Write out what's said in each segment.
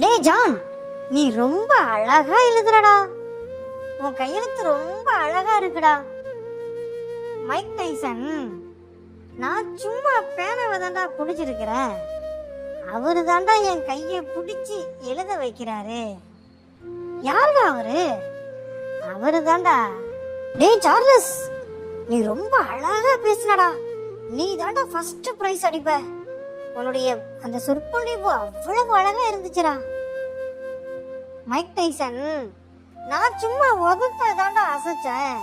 டேய் ஜான், நீ ரொம்ப அழகா எழுதுறடா. உன் கையெழுத்து ரொம்ப அழகா இருக்குடா. மைக் டைசன், நான் சும்மா பேனாவை தாண்டா பிடிச்சிருக்கிறேன். அவரு தாண்டா என் கையை பிடிச்சி எழுத வைக்கிறாரு. யாருடா அவரு? அவரு தாண்டா. டேய் சார்லஸ், நீ ரொம்ப அழகா பேசினடா. நீ தாண்டா ஃபர்ஸ்ட் பிரைஸ் அடிப்ப. உன்னுடைய அந்த சொற்பொழிவு அவ்வளவு அழகா இருந்துச்சுடா. மைக் டைசன், நான் சும்மா உதட்ட தாண்டா அசைச்சேன்.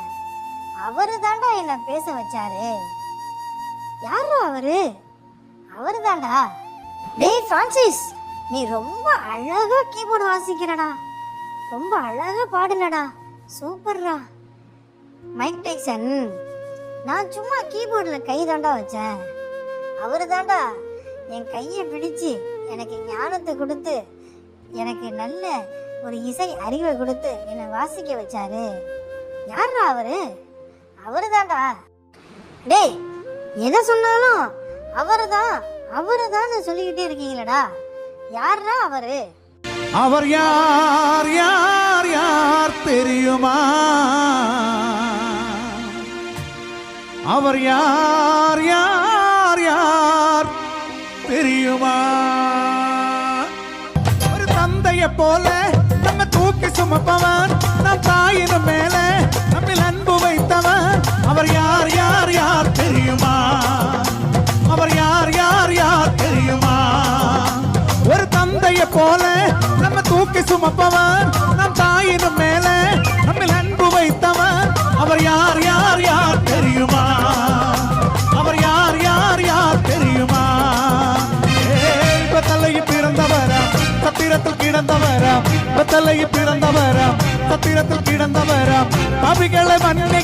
அவரு தாண்டா என்ன பேச வச்சாரு. யாரோ அவரு? அவரு தாண்டா. டேய் பிரான்சிஸ், நீ ரொம்ப அழகா கீபோர்டு வாசிக்கிறடா. ரொம்ப அழகா பாடுனடா. சூப்பர்ரா. மைக் டைசன், நான் சும்மா கீபோர்டுல கை தாண்டா வச்சேன். அவரு தாண்டா என் கையை பிடிச்சு எனக்கு ஞானத்தை கொடுத்து எனக்கு நல்ல ஒரு இசை அறிவை கொடுத்து என்னை வாசிக்க வச்சாரு. யாரா அவரு? அவரு தாண்டா. டேய், எதை சொன்னாலும் அவரு தான் சொல்லிக்கிட்டே இருக்கீங்களடா. யாரா அவரு? அவர் யார் யார் யார் தெரியுமா? அவர் யார் யார் யார் தெரியுமா? ஒரு தந்தைய போல நம்ம தூக்கி சுமப்பவன், நம் தாயின் மேல நம்மில் அன்பு வைத்தவன். அவர் யார் யார் யார் தெரியுமா? அவர் யார் யார் யார் தெரியுமா? ஒரு தந்தைய போல நம்ம தூக்கி சுமப்பவன், நம் தாயின் மேல நம்மில் அன்பு வைத்தவன். அவர் யார் யார் யார் தெரியுமா? அவர் யார் யார் யார் தெரியுமா? தலையில் பிறந்தவராம், சத்திரத்தில் கிடந்தவராம். தலையில் பிறந்தவராம், சத்திரத்தில் கிடந்தவராம். பாவிகளை மன்னிக்க